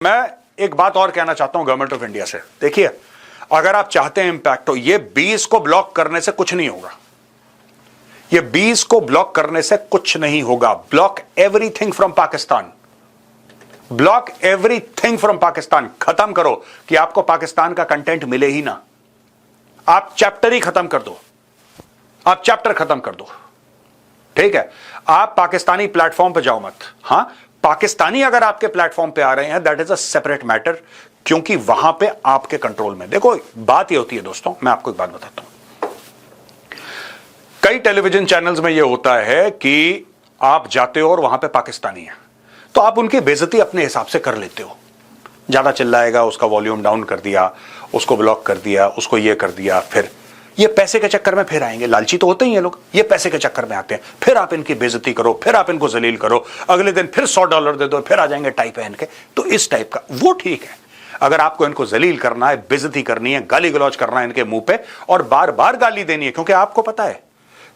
मैं एक बात और कहना चाहता हूं गवर्नमेंट ऑफ इंडिया से। देखिए, अगर आप चाहते हैं इंपैक्ट हो, ये 20 को ब्लॉक करने से कुछ नहीं होगा। ये 20 को ब्लॉक करने से कुछ नहीं होगा। Block everything from Pakistan, block everything from Pakistan. खत्म करो कि आपको पाकिस्तान का कंटेंट मिले ही ना। आप चैप्टर ही खत्म कर दो, आप चैप्टर खत्म कर दो, ठीक है। आप पाकिस्तानी प्लेटफॉर्म पे जाओ मत। हां, पाकिस्तानी अगर आपके प्लेटफॉर्म पे आ रहे हैं, that is a separate matter, क्योंकि वहां पे आपके कंट्रोल में। देखो, बात ये होती है दोस्तों, मैं आपको एक बात बताता हूं। कई टेलीविजन चैनल्स में ये होता है कि आप जाते हो और वहां पे पाकिस्तानी है, तो आप उनकी बेइज्जती अपने हिसाब से कर लेते हो। ज्यादा चिल्लाएगा, उसका वॉल्यूम डाउन कर दिया, उसको ब्लॉक कर दिया, उसको ये कर दिया। फिर ये पैसे के चक्कर में फिर आएंगे। लालची तो होते ही हैं लोग, ये पैसे के चक्कर में आते हैं। फिर आप इनकी बेइज्जती करो, फिर आप इनको जलील करो, अगले दिन फिर $100 दे दो, फिर आ जाएंगे टाई पहन के। तो इस टाइप का वो ठीक है। अगर आपको इनको जलील करना है, बेइज्जती करनी है, गाली गलौज करना है इनके मुंह पे और बार बार गाली देनी है, क्योंकि आपको पता है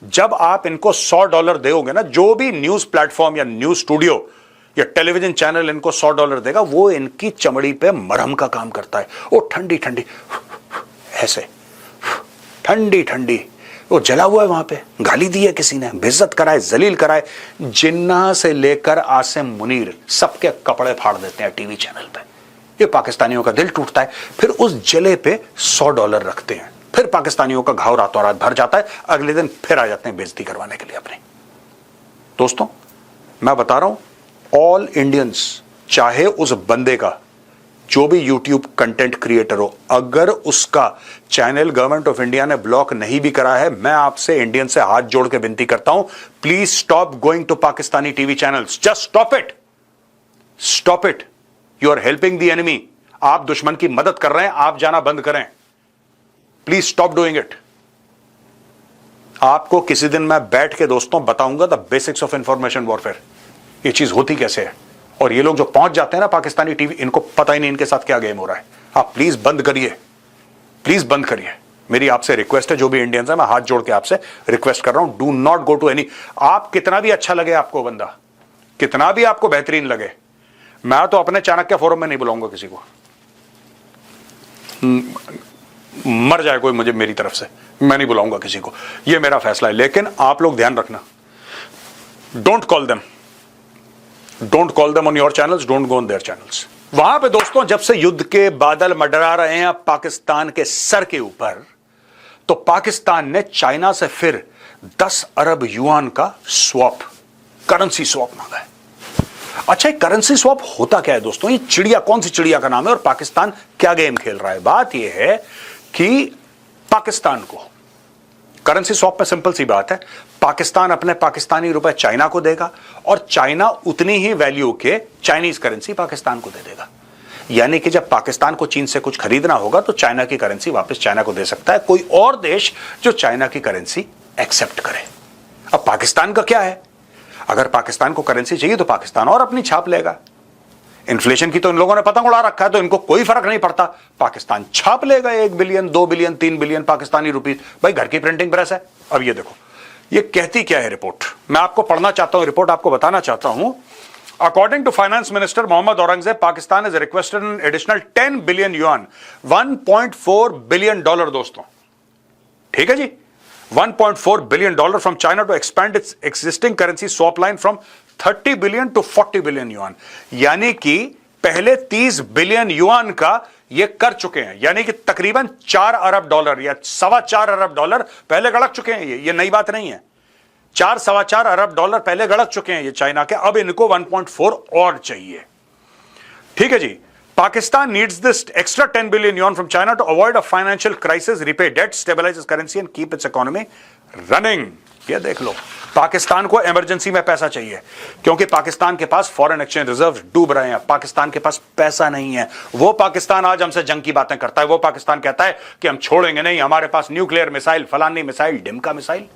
जब आप इनको $100 दोगे ना, जो भी न्यूज प्लेटफॉर्म या न्यूज स्टूडियो या टेलीविजन चैनल इनको $100 देगा, वो इनकी चमड़ी पे मरहम का काम करता है। वो ठंडी ठंडी ऐसे ठंडी ठंडी वो जला हुआ है, वहां पे गाली दी है किसी ने, बेइज्जत कराए, जलील कराए। जिन्ना से लेकर आसिम मुनीर सबके कपड़े फाड़ देते हैं टीवी चैनल पे। ये पाकिस्तानियों का दिल टूटता है, फिर उस जले पे $100 रखते हैं। फिर पाकिस्तानियों का घाव रातों रात भर जाता है, अगले दिन फिर आ जाते हैं बेइज्जती करवाने के लिए अपनी। दोस्तों, मैं बता रहा हूं, ऑल इंडियंस, चाहे उस बंदे का जो भी यूट्यूब कंटेंट क्रिएटर हो, अगर उसका चैनल गवर्नमेंट ऑफ इंडिया ने ब्लॉक नहीं भी करा है, मैं आपसे इंडियन से हाथ जोड़ के विनती करता हूं, please stop going to Pakistani TV channels. Just stop it, stop it. You are helping the enemy. आप दुश्मन की मदद कर रहे हैं, आप जाना बंद करें। Please stop doing it. आपको किसी दिन मैं बैठ के दोस्तों बताऊंगा the basics of information warfare, ये चीज होती कैसे है। और ये लोग जो पहुंच जाते हैं ना पाकिस्तानी टीवी, इनको पता ही नहीं इनके साथ क्या गेम हो रहा है। आप प्लीज बंद करिए, प्लीज बंद करिए। मेरी आपसे रिक्वेस्ट है, जो भी इंडियंस है, मैं हाथ जोड़ के आपसे रिक्वेस्ट कर रहा हूं, do not go to any. आप कितना भी अच्छा लगे आपको बंदा, कितना भी आपको बेहतरीन लगे, मैं तो अपने चाणक्य फोरम में नहीं बुलाऊंगा किसी को। मर जाए कोई मुझे मेरी तरफ से, मैं नहीं बुलाऊंगा किसी को, ये मेरा फैसला है। लेकिन आप लोग ध्यान रखना, don't call them, don't call them on your channels, don't go on their channels. वहां पे दोस्तों, जब से युद्ध के बादल मंडरा रहे हैं पाकिस्तान के सर के ऊपर, तो पाकिस्तान ने चाइना से फिर 10 अरब युआन का स्वैप, करेंसी स्वैप मांगा है। अच्छा, करेंसी स्वैप होता क्या है दोस्तों? ये चिड़िया, कौन सी चिड़िया का नाम है और पाकिस्तान क्या गेम खेल रहा है? बात यह है कि पाकिस्तान को करेंसी स्वैप में सिंपल सी बात है, पाकिस्तान अपने पाकिस्तानी रुपए चाइना को देगा और चाइना उतनी ही वैल्यू के चाइनीज करेंसी पाकिस्तान को दे देगा। यानी कि जब पाकिस्तान को चीन से कुछ खरीदना होगा तो चाइना की करेंसी वापस चाइना को दे सकता है कोई और देश जो चाइना की करेंसी एक्सेप्ट करे। अब पाकिस्तान का क्या है? अगर पाकिस्तान को करेंसी चाहिए तो पाकिस्तान और अपनी छाप लेगा। इन्फ्लेशन की तो इन लोगों ने पतंग उड़ा रखा है, तो इनको कोई फर्क नहीं पड़ता, पाकिस्तान छाप लेगा 1 billion, 2 billion, 3 billion Pakistani rupees. भाई, घर की प्रिंटिंग प्रेस है। अब ये देखो, ये कहती क्या है रिपोर्ट, मैं आपको पढ़ना चाहता हूं, रिपोर्ट आपको बताना चाहता हूं। According to finance minister Mohammad Aurangzeb, Pakistan is requested an additional 10 billion yuan, $1.4 billion दोस्तों, ठीक है जी, $1.4 billion from China to expand its existing currency swap line from 30 billion to 40 billion yuan. यानी कि पहले 30 बिलियन युआन का ये कर चुके हैं, यानी कि तकरीबन $4 अरब या $4.25 अरब पहले गड़क चुके हैं। ये नई बात नहीं है। 4-4.25 अरब पहले गड़क चुके हैं ये चाइना के, अब इनको 1.4 और चाहिए, ठीक है जी। Pakistan needs this extra 10 billion yuan from China to avoid a financial crisis, repay debt, stabilize its currency and keep its economy running। ये देख लो, पाकिस्तान को इमरजेंसी में पैसा चाहिए, क्योंकि पाकिस्तान के पास फॉरेन एक्सचेंज रिजर्व डूब रहे हैं, पाकिस्तान के पास पैसा नहीं है। वो पाकिस्तान आज हमसे जंग की बातें करता है, वो पाकिस्तान कहता है कि हम छोड़ेंगे नहीं, हमारे पास न्यूक्लियर मिसाइल, फलानी मिसाइल, डिमका मिसाइल।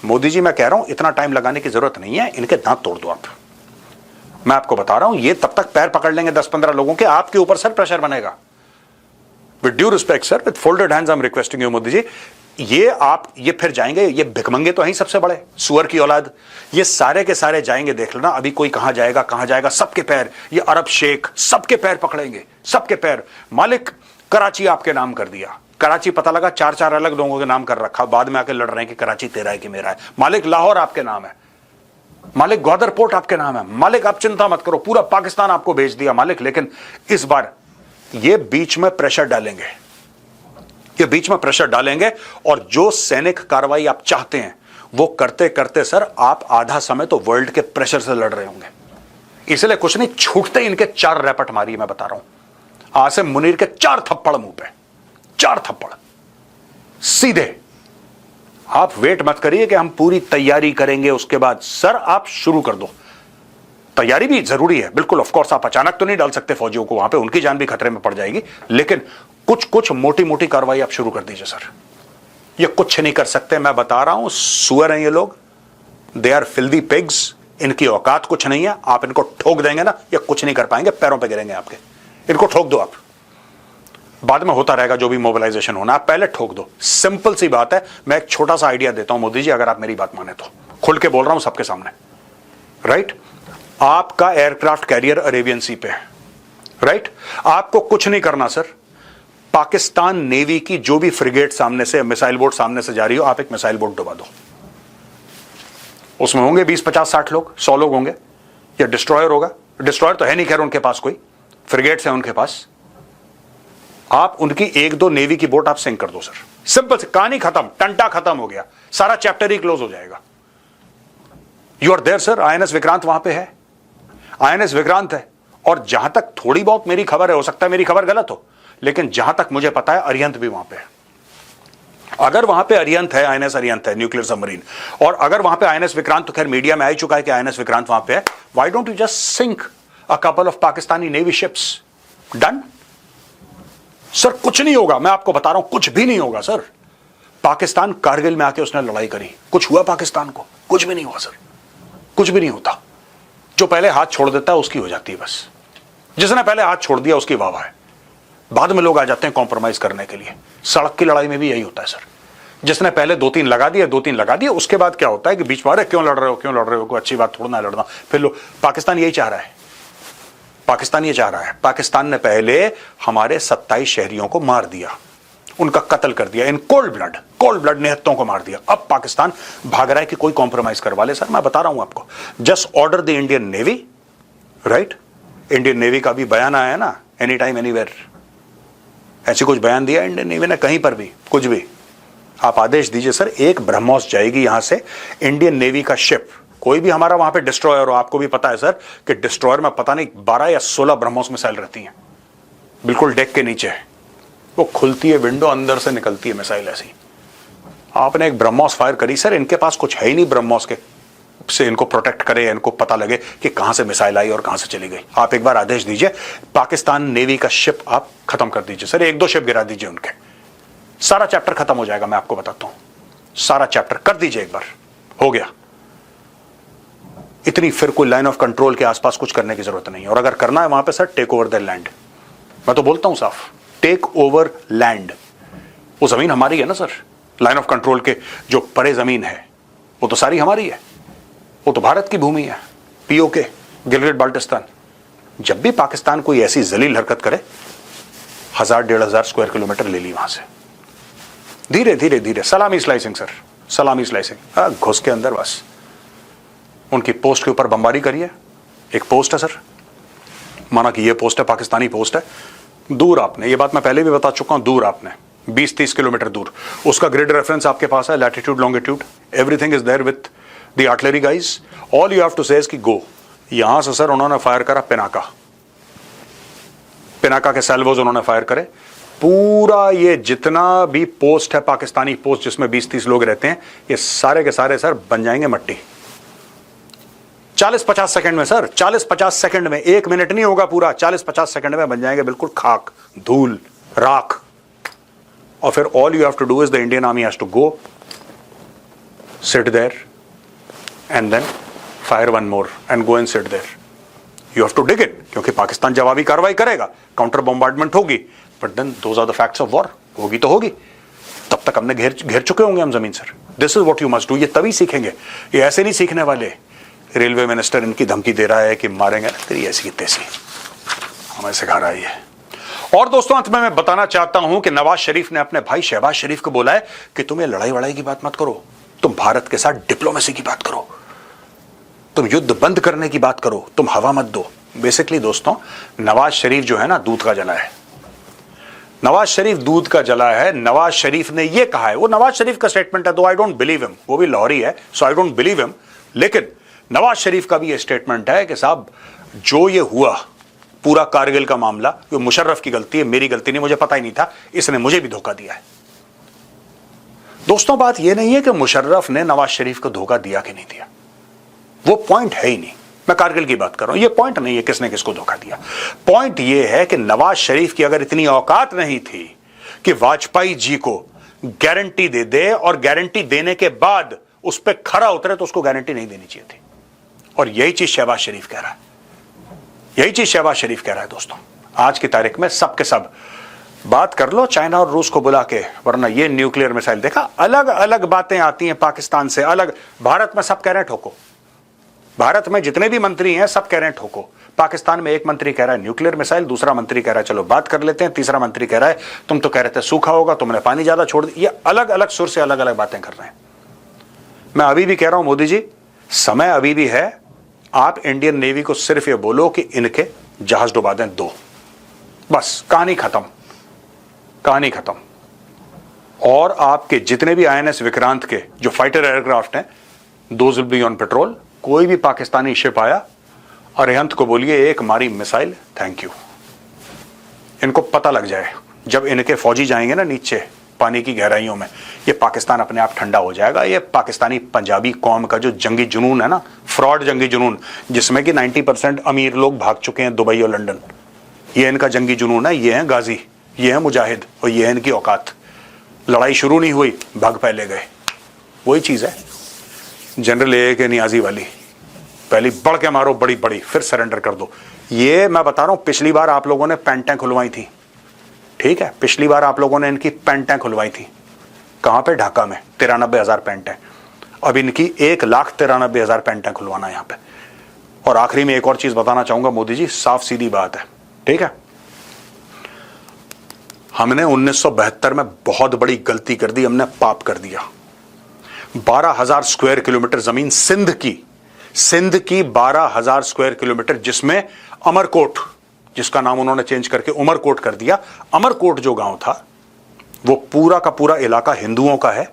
मोदी जी, मैं कह रहा हूं इतना टाइम लगाने की जरूरत नहीं है, इनके दांत तोड़ दो आप। मैं आपको बता रहा हूं, ये तब तक पैर पकड़ लेंगे 10-15 लोगों के, आपके ऊपर सर प्रेशर बनेगा। With due respect sir, with folded hands I am requesting you Modi ji, ये फिर जाएंगे, ये भिखमंगे तो हैं सबसे बड़े, सुअर की औलाद, ये सारे के सारे जाएंगे, देख लेना अभी कोई कहां जाएगा, सबके पैर, ये अरब शेख सबके पैर पकड़ेंगे, सबके पैर। मालिक कराची आपके नाम कर दिया, कराची पता लगा चार चार अलग लोगों के नाम कर रखा, बाद में आके लड़ रहे हैं कि कराची तेरा है कि मेरा है। मालिक लाहौर आपके नाम है, मालिक ग्वादर पोर्ट आपके नाम है, मालिक आप चिंता मत करो, पूरा पाकिस्तान आपको भेज दिया मालिक। लेकिन इस बार ये बीच में प्रेशर डालेंगे, ये बीच में प्रेशर डालेंगे, और जो सैनिक कार्रवाई आप चाहते हैं वो करते करते सर आप आधा समय तो वर्ल्ड के प्रेशर से लड़ रहे होंगे। इसलिए कुछ नहीं, छूटते इनके 4 रैपट मारिए, मैं बता रहा हूं, आसिम मुनीर के 4 थप्पड़ मुंह पे, 4 थप्पड़ सीधे। आप वेट मत करिए कि हम पूरी तैयारी करेंगे उसके बाद, सर आप शुरू कर दो। तैयारी भी जरूरी है बिल्कुल, ऑफ कोर्स, आप अचानक तो नहीं डाल सकते फौजियों को वहां पे, उनकी जान भी खतरे में पड़ जाएगी, लेकिन कुछ कुछ मोटी मोटी कार्रवाई आप शुरू कर दीजिए सर। ये कुछ नहीं कर सकते, मैं बता रहा हूं, सुअर हैं ये लोग, दे आर फिल्दी पिग्स, इनकी औकात कुछ नहीं है। आप इनको ठोक देंगे ना, ये कुछ नहीं कर पाएंगे, पैरों पे गिरेंगे आपके। इनको ठोक दो आप, बाद में होता रहेगा जो भी मोबिलाइजेशन होना, आप पहले ठोक दो, सिंपल सी बात है। मैं एक छोटा सा आइडिया देता हूं मोदी जी, अगर आप मेरी बात माने तो, खुल के बोल रहा हूं सबके सामने, राइट। आपका एयरक्राफ्ट कैरियर अरेबियन सी पे है, राइट। आपको कुछ नहीं करना सर, पाकिस्तान नेवी की जो भी फ्रिगेट सामने से, मिसाइल बोट सामने से जा रही हो, आप एक मिसाइल बोट डुबा दो। उसमें होंगे 20, 50, 60 लोग, 100 लोग होंगे, या डिस्ट्रॉयर होगा, डिस्ट्रॉयर तो है नहीं खैर उनके पास, कोई फ्रिगेट्स है उनके पास, आप उनकी 1-2 नेवी की बोट आप सिंक कर दो सर, सिंपल से, कहानी खत्म, टंटा खत्म हो गया, सारा चैप्टर ही क्लोज हो जाएगा। You are there sir, I N S Vikrant वहां पे है, आईएनएस विक्रांत है, और जहां तक थोड़ी बहुत मेरी खबर है, हो सकता है मेरी खबर गलत हो, लेकिन जहां तक मुझे पता है अरिहंत भी वहां पे है। अगर वहां पे अरिहंत है, आईएनएस अरिहंत है, न्यूक्लियर सबमरीन, और अगर वहां पे आईएनएस विक्रांत, तो खैर मीडिया में आ ही चुका है कि आईएनएस विक्रांत वहां पे है, why don't you just sink a couple of Pakistani navy ships, done sir. कुछ नहीं होगा, मैं आपको बता रहा हूं, कुछ भी नहीं होगा सर। पाकिस्तान कारगिल में आके उसने लड़ाई करी, कुछ हुआ पाकिस्तान को? कुछ भी नहीं हुआ सर, कुछ भी नहीं होता। जो पहले हाथ छोड़ देता है उसकी हो जाती है बस, जिसने पहले हाथ छोड़ दिया उसकी वाह है, बाद में लोग आ जाते हैं कॉम्प्रोमाइज करने के लिए। सड़क की लड़ाई में भी यही होता है सर, जिसने पहले 2-3 लगा दिए, उसके बाद क्या होता है कि बीच में, अरे क्यों लड़ रहे हो, कोई अच्छी बात थोड़ा ना लड़ना, फिर लोग, पाकिस्तान यही चाह रहा है, पाकिस्तान ने पहले हमारे 27 शहरियों को मार दिया, उनका कत्ल कर दिया, इन कोल्ड ब्लड निहत्तों को मार दिया। अब पाकिस्तान भाग रहा है कि कोई कॉम्प्रोमाइज करवा ले। सर मैं बता रहा हूं आपको, just order the Indian navy, right. Indian navy का भी बयान आया है ना, एनी टाइम एनीवेयर, ऐसी कुछ बयान दिया इंडियन नेवी ने कहीं पर भी, कुछ भी, आप आदेश दीजिए सर, एक ब्रह्मोस जाएगी यहां से, इंडियन नेवी का शिप, कोई भी हमारा वहां पे डिस्ट्रॉयर हो, आपको भी पता है सर कि डिस्ट्रॉयर में पता नहीं 12 या 16 ब्रह्मोस मिसाइल रहती हैं, बिल्कुल डेक के नीचे, वो खुलती है विंडो, अंदर से निकलती है मिसाइल ऐसी। आपने एक ब्रह्मोस फायर करी सर, इनके पास कुछ है ही नहीं ब्रह्मोस के से इनको प्रोटेक्ट करे, इनको पता लगे कि कहां से मिसाइल आई और कहां से चली गई। आप एक बार आदेश दीजिए, पाकिस्तान नेवी का शिप आप खत्म कर दीजिए सर, 1-2 शिप गिरा दीजिए उनके, सारा चैप्टर खत्म हो जाएगा। मैं आपको बताता हूं, सारा चैप्टर कर दीजिए एक बार, हो गया। इतनी फिर कोई लाइन ऑफ कंट्रोल के आसपास कुछ करने की जरूरत नहीं है, और अगर करना है वहां पे sir, take over the land. मैं तो बोलता हूं साफ, टेक ओवर लैंड, वो जमीन हमारी है ना सर, लाइन ऑफ कंट्रोल के जो परे जमीन है वो तो सारी हमारी है, वो तो भारत की भूमि है, पीओके, गिलगित बाल्टिस्तान। जब भी पाकिस्तान कोई ऐसी जलील हरकत करे, 1000-1500 स्क्वायर किलोमीटर ले ली वहां से, धीरे धीरे धीरे, सलामी स्लाइसिंग सर, सलामी स्लाइसिंग, घुस के अंदर बस उनकी पोस्ट के ऊपर बमबारी करिए। एक पोस्ट है सर, माना कि ये पोस्ट है, पाकिस्तानी पोस्ट है, दूर आपने, ये बात मैं पहले भी बता चुका हूं, दूर आपने 20-30 किलोमीटर दूर, उसका ग्रिड रेफरेंस आपके पास है, latitude longitude, everything is there with the artillery guys, all you have to say is कि गो। यहां से सर उन्होंने फायर करा पिनाका के सैल्वोज उन्होंने फायर करे, पूरा ये जितना भी पोस्ट है पाकिस्तानी पोस्ट जिसमें 20-30 लोग रहते हैं, ये सारे के सारे सर बन जाएंगे मट्टी 40-50 सेकंड में सर, 40-50 सेकंड में, 1 मिनट नहीं होगा पूरा, 40-50 सेकंड में बन जाएंगे बिल्कुल खाक, धूल, राख। और फिर all you have to do is the Indian army has to go, sit there and then fire one more and go and sit there. You have to dig it, क्योंकि पाकिस्तान जवाबी कार्रवाई करेगा, काउंटर बॉम्बार्डमेंट होगी, but then those are the facts of war, होगी तो होगी। तब तक हमने घेर चुके होंगे हम जमीन sir. This is what you must do. ये तभी सीखेंगे, ये ऐसे नहीं सीखने वाले। रेलवे मिनिस्टर इनकी धमकी दे रहा है कि मारेंगे, तेरी ऐसी की तैसी, हमें सिखा रहा है ये। और दोस्तों अंत में मैं बताना चाहता हूं कि नवाज शरीफ ने अपने भाई शहबाज शरीफ को बोला है कि तुम ये लड़ाई वड़ाई की बात मत करो, तुम भारत के साथ डिप्लोमेसी की बात करो, तुम युद्ध बंद करने की बात करो, तुम हवा मत दो। बेसिकली दोस्तों नवाज शरीफ जो है ना दूध का जला है। नवाज शरीफ दूध का जला है। नवाज शरीफ ने यह कहा है, वो नवाज शरीफ का स्टेटमेंट है, तो आई डोंट बिलीव हिम, वो भी लाहौरी है सो आई डोंट बिलीव हिम। लेकिन नवाज शरीफ का भी यह स्टेटमेंट है कि साहब जो ये हुआ पूरा कारगिल का मामला, ये मुशर्रफ की गलती है, मेरी गलती नहीं, मुझे पता ही नहीं था, इसने मुझे भी धोखा दिया है। दोस्तों बात यह नहीं है कि मुशर्रफ ने नवाज शरीफ को धोखा दिया कि नहीं दिया, वो पॉइंट है ही नहीं। मैं कारगिल की बात कर रहा हूं, ये पॉइंट नहीं है किसने किसको धोखा दिया। पॉइंट ये है कि नवाज शरीफ की अगर इतनी औकात नहीं थी कि वाजपेयी जी को गारंटी दे दे और गारंटी देने के बाद उस पर खरा उतरे, तो उसको गारंटी नहीं देनी चाहिए थी। और यही चीज शहबाज शरीफ कह रहा है, यही चीज शहबाज शरीफ कह रहा है। दोस्तों आज की तारीख में सब के सब बात कर लो चाइना और रूस को बुला के, वरना ये न्यूक्लियर मिसाइल देखा, अलग अलग बातें आती हैं पाकिस्तान से अलग। भारत में सब कह रहे हैं ठोको, भारत में जितने भी मंत्री हैं सब कह रहे हैं ठोको। पाकिस्तान में एक मंत्री कह रहा है न्यूक्लियर मिसाइल, दूसरा मंत्री कह रहा है चलो बात कर लेते हैं, तीसरा मंत्री कह रहा है तुम तो कह रहे थे सूखा होगा, तुमने पानी ज्यादा छोड़ दिया। ये अलग अलग सुर से अलग अलग बातें कर रहे हैं। मैं अभी भी कह रहा हूं मोदी जी, समय अभी भी है, आप इंडियन नेवी को सिर्फ ये बोलो कि इनके जहाज डुबा दें 2, बस कहानी खत्म, कहानी खत्म। और आपके जितने भी INS विक्रांत के जो फाइटर एयरक्राफ्ट हैं, those will be on petrol. कोई भी पाकिस्तानी शिप आया, अरिहंत को बोलिए एक मारी मिसाइल, थैंक यू। इनको पता लग जाए, जब इनके फौजी जाएंगे ना नीचे पानी की गहराइयों में, ये पाकिस्तान अपने आप ठंडा हो जाएगा। ये पाकिस्तानी पंजाबी कौम का जो जंगी जुनून है ना, फ्रॉड जंगी जुनून, जिसमें कि 90% अमीर लोग भाग चुके हैं दुबई और लंदन, ये इनका जंगी जुनून है। ये है गाजी, ये है मुजाहिद, और ये है इनकी औकात। लड़ाई शुरू नहीं हुई, भाग पहले गए। वही चीज है जनरल AK नियाजी वाली, पहली बढ़ के मारो बड़ी बड़ी, फिर सरेंडर कर दो। ये मैं बता रहा हूं, पिछली बार आप लोगों ने पैंटें खुलवाई थी, ठीक है, पिछली बार आप लोगों ने इनकी पैंटें खुलवाई थी। कहां पे? ढाका में 93,000 पैंटें। अब इनकी 1,93,000 पैंटें खुलवाना यहां पे। और आखिरी में एक और चीज बताना चाहूंगा मोदी जी, साफ सीधी बात है, ठीक है, हमने 1972 में बहुत बड़ी गलती कर दी, हमने पाप कर दिया। 12,000 स्क्वायर किलोमीटर जमीन सिंध की 12,000 स्क्वायर किलोमीटर, जिसमें अमरकोट, जिसका नाम उन्होंने चेंज करके उमरकोट कर दिया। अमरकोट जो गांव था वो पूरा का पूरा इलाका हिंदुओं का है,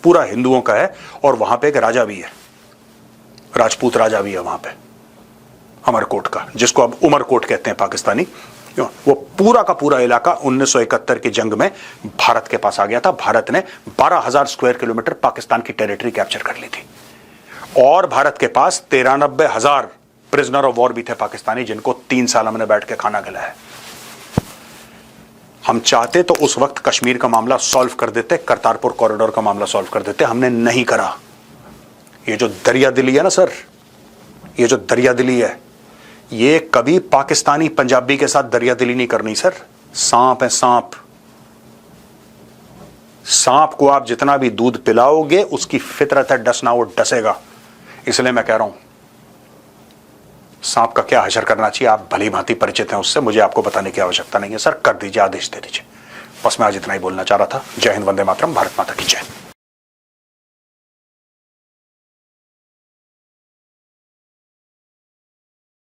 पूरा हिंदुओं का है। और वहां पे एक राजा भी है, राजपूत राजा भी है वहां पे अमरकोट का, जिसको अब उमरकोट कहते हैं पाकिस्तानी। वो पूरा का पूरा इलाका 1971 की जंग में भारत के पास आ गया था। भारत ने 12,000 स्क्वायर किलोमीटर पाकिस्तान की टेरिटरी कैप्चर कर ली थी। और भारत के पास 93,000 प्रिजनर ऑफ वॉर भी थे पाकिस्तानी, जिनको 3 साल हमने बैठ के खाना खिलाया। हम चाहते तो उस वक्त कश्मीर का मामला सॉल्व कर देते, करतारपुर कॉरिडोर का मामला सॉल्व कर देते, हमने नहीं करा। ये जो दरिया दिली है ना सर, ये जो दरिया दिली है, ये कभी पाकिस्तानी पंजाबी के साथ दरिया दिली नहीं करनी सर। सांप है सांप, सांप को आप जितना भी दूध पिलाओगे उसकी फितरत है डसना, वो डसेगा। इसलिए मैं कह रहा हूं सांप का क्या हशर करना चाहिए, आप भली भांति परिचित हैं उससे, मुझे आपको बताने की आवश्यकता नहीं है सर। कर दीजिए, आदेश दे दीजिए। बस मैं आज इतना ही बोलना चाह रहा था। जय हिंद, वंदे मातरम, भारत माता की जय।